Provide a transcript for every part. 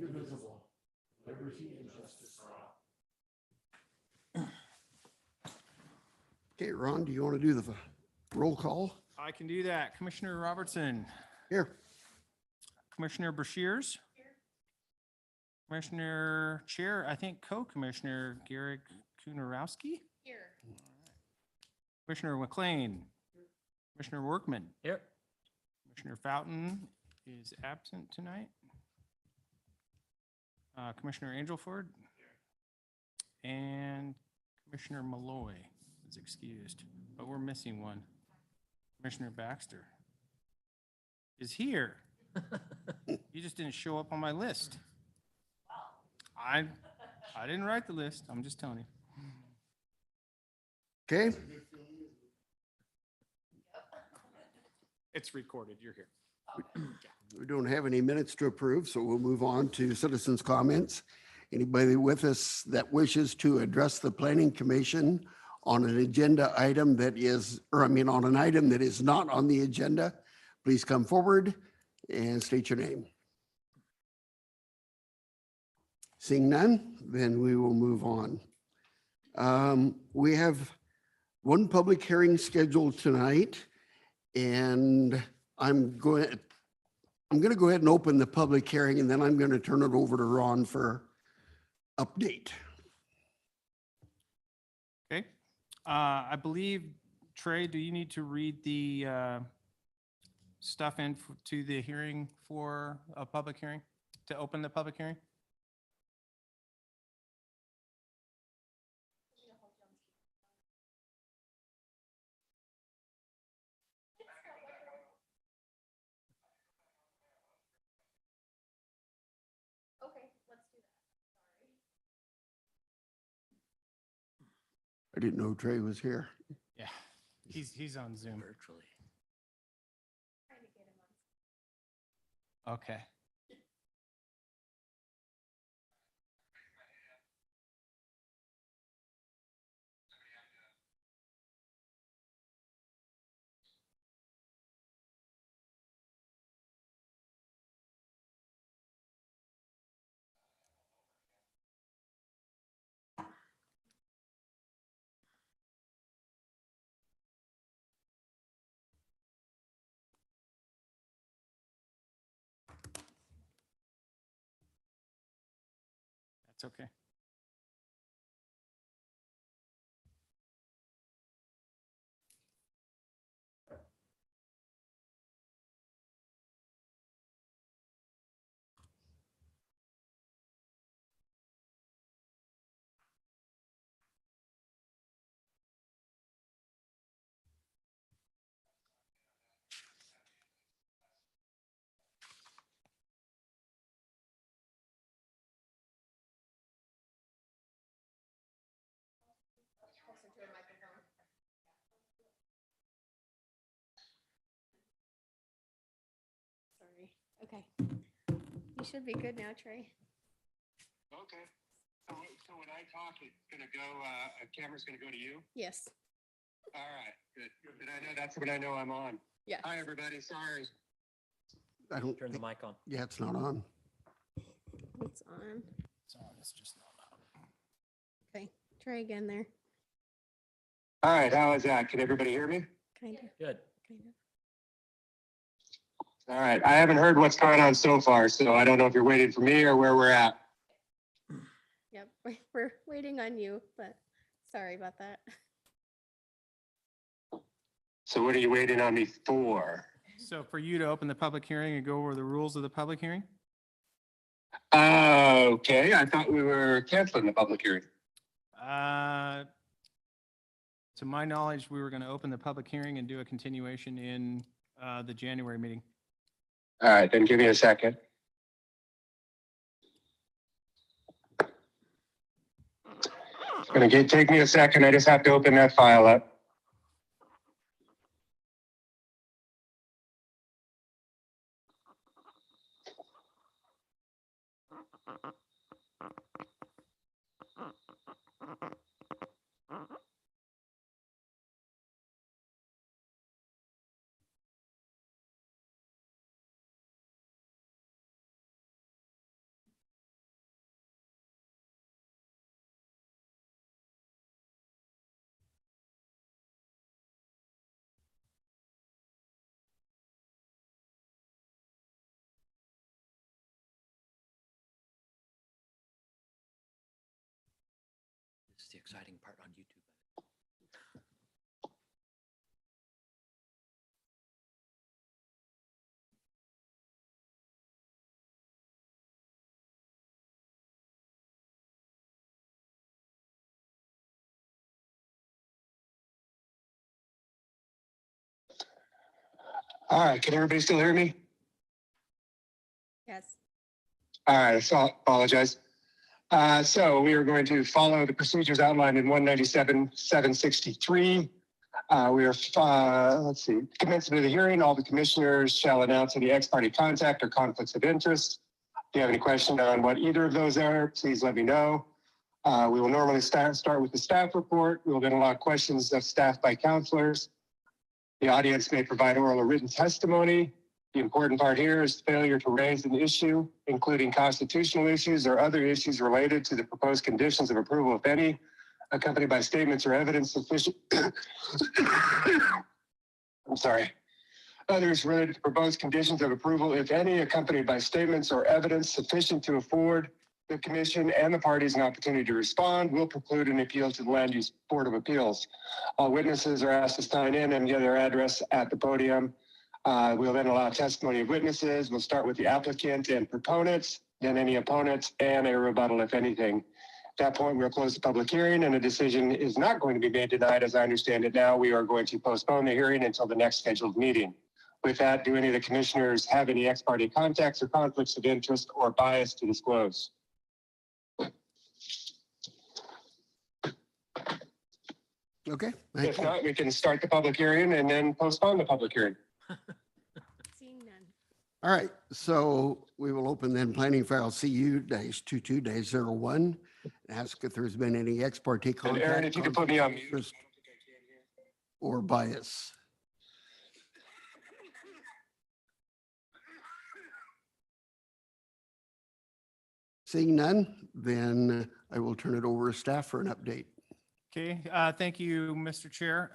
indivisible, liberty and justice for all. Okay, Ron, do you want to do the roll call? I can do that. Commissioner Robertson, Here. Commissioner Brashears. Commissioner Chair, I think Co-Commissioner Garrick Kunarowski. Here. Commissioner McLean. Commissioner Workman. Here. Commissioner Fountain is absent tonight. Commissioner Angelford. And Commissioner Malloy is excused, but we're missing one. Commissioner Baxter is here. You just didn't show up on my list. I didn't write the list. I'm just telling you. Okay, It's recorded. You're here. we don't have any minutes to approve, so we'll move on to citizens' comments. Anybody with us that wishes to address the planning commission on an agenda item that is, on an item that is not on the agenda, please come forward and state your name. Seeing none, then we will move on. We have one public hearing scheduled tonight, and I'm going to go ahead and open the public hearing, and then I'm going to turn it over to Ron for update. Okay. I believe, Trey, do you need to read the stuff in to the hearing for a public hearing, to open the public hearing? Okay, let's do that. Sorry. I didn't know Trey was here. Yeah, he's on Zoom. Virtually. Trying to get him on. Okay. That's okay. Closer to a microphone. Sorry. Okay. You should be good now, Trey. Okay. So when I talk, it's gonna go, a camera's gonna go to you? Yes. All right, good. Then I know, that's when I know I'm on. Yeah. Hi, everybody, sorry. I don't Turn the think, mic on. yeah, it's not on. It's on. It's on. It's just not on. Okay. Try again there. All right, how is that? Can everybody hear me? Kind of. Good. Kind of. All right, I haven't heard what's going on so far, so I don't know if you're waiting for me or where we're at. Yep. We're waiting on you, but sorry about that. So what are you waiting on me for? So for you to open the public hearing and go over the rules of the public hearing? Okay, I thought we were canceling the public hearing. To my knowledge, we were going to open the public hearing and do a continuation in the January meeting. All right, then give me a second. It's gonna take me a second. I just have to open that file up. the exciting part on YouTube. All right, can everybody still hear me? Yes. All right, so I apologize. So we are going to follow the procedures outlined in 197-763. We are, let's see, commencement of the hearing. All the commissioners shall announce any ex parte contact or conflicts of interest. If you have any question on what either of those are, please let me know. We will normally start with the staff report. We will then allow questions of staff by counselors. The audience may provide oral or written testimony. The important part here is failure to raise an issue, including constitutional issues or other issues related to the proposed conditions of approval, if any, accompanied by statements or evidence sufficient. I'm sorry. Others related to proposed conditions of approval, if any, accompanied by statements or evidence sufficient to afford the commission and the parties an opportunity to respond, will preclude an appeal to the Land Use Board of Appeals. All witnesses are asked to sign in and give their address at the podium. We'll then allow testimony of witnesses. We'll start with the applicant and proponents, then any opponents, and a rebuttal, if anything. At that point, we'll close the public hearing, and a decision is not going to be made tonight. As I understand it now, we are going to postpone the hearing until the next scheduled meeting. With that, do any of the commissioners have any ex parte contacts or conflicts of interest or bias to disclose? Okay, thank If you. not, we can start the public hearing and then postpone the public hearing. Seeing none. All right, so we will open then planning file CU-22-01. Ask if there's been any ex parte And contact. Aaron, if you could put me on mute. interest, Or bias. Seeing none, then I will turn it over to staff for an update. Okay, thank you, Mr. Chair.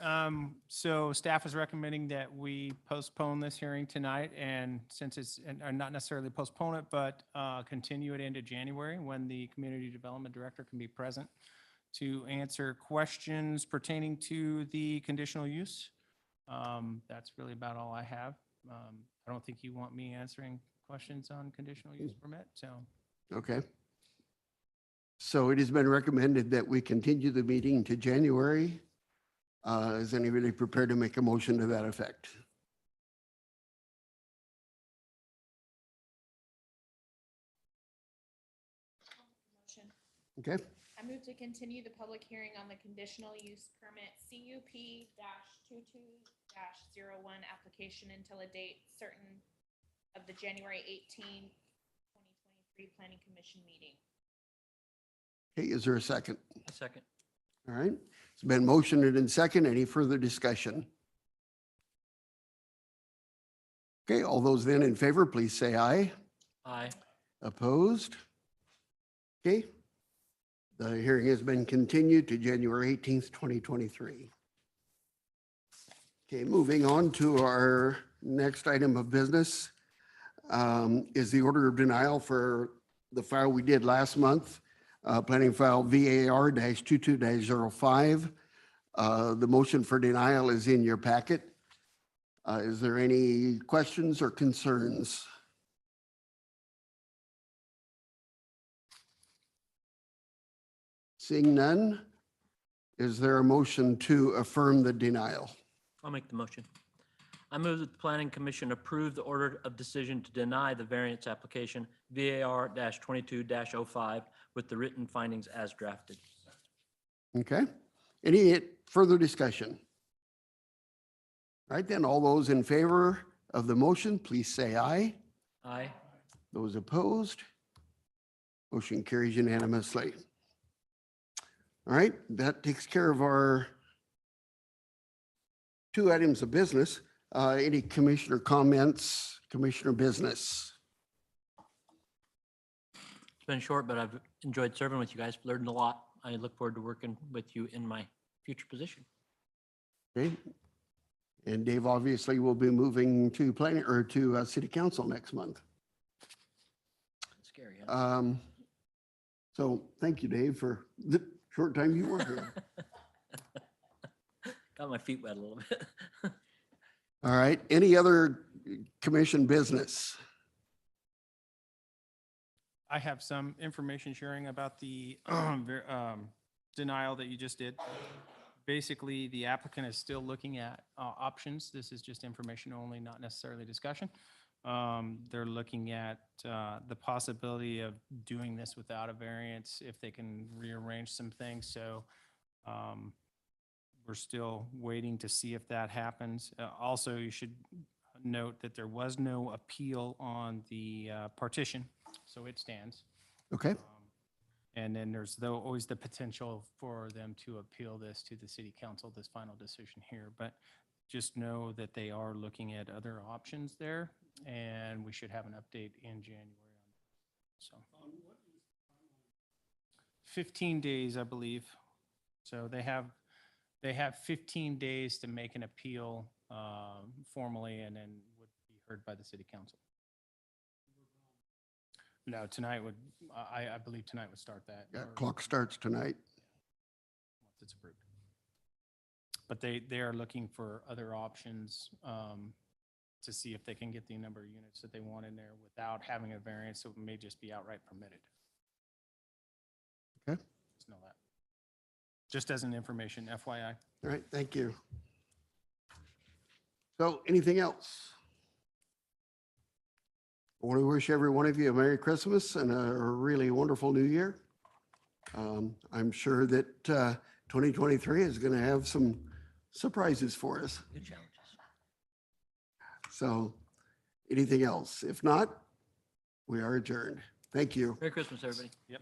So staff is recommending that we postpone this hearing tonight, and since it's, or not necessarily postpone it, but continue it into January when the Community Development Director can be present to answer questions pertaining to the conditional use. That's really about all I have. I don't think you want me answering questions on conditional use permit, so. Okay. So it has been recommended that we continue the meeting to January. Is anybody prepared to make a motion to that effect? Motion. Okay, I move to continue the public hearing on the conditional use permit CUP-22-01 application until a date certain of the January 18, 2023 Planning Commission meeting. okay, is there a second? A second. All right, it's been motioned and second. Any further discussion? Okay, all those then in favor, please say aye. Aye. Opposed? Okay. The hearing has been continued to January 18th, 2023. Okay, moving on to our next item of business is the order of denial for the file we did last month, planning file VAR-22-05. The motion for denial is in your packet. Is there any questions or concerns? Seeing none, is there a motion to affirm the denial? I'll make the motion. I move that the Planning Commission approve the order of decision to deny the variance application VAR-22-05 with the written findings as drafted. Okay, any further discussion? All right, then all those in favor of the motion, please say aye. Aye. Those opposed? Motion carries unanimously. All right, that takes care of our two items of business. Any commissioner comments, commissioner business? It's been short, but I've enjoyed serving with you guys, learned a lot. I look forward to working with you in my future position. Okay. And Dave obviously will be moving to planning or to city council next month. Scary, huh? So thank you, Dave, for short time you were here. Got my feet wet a little bit. All right, any other commission business? I have some information sharing about the denial that you just did. Basically, the applicant is still looking at options. This is just information only, not necessarily discussion. They're looking at the possibility of doing this without a variance if they can rearrange some things. So we're still waiting to see if that happens. Also, you should note that there was no appeal on the partition, so it stands. Okay, And then there's though always the potential for them to appeal this to the city council, this final decision here. But just know that they are looking at other options there, and we should have an update in January on that. So 15 days, I believe. So they have 15 days to make an appeal formally, and then would be heard by the city council. No, tonight would, I believe tonight would start that. yeah, or clock starts tonight. Once it's approved. But they are looking for other options to see if they can get the number of units that they want in there without having a variance, so it may just be outright permitted. Okay. Just know that. Just as an information, FYI. All right, thank you. So anything else? I want to wish every one of you a Merry Christmas and a really wonderful New Year. I'm sure that 2023 is going to have some surprises for us. New challenges. So anything else? If not, we are adjourned. Thank you. Merry Christmas, everybody. Yep.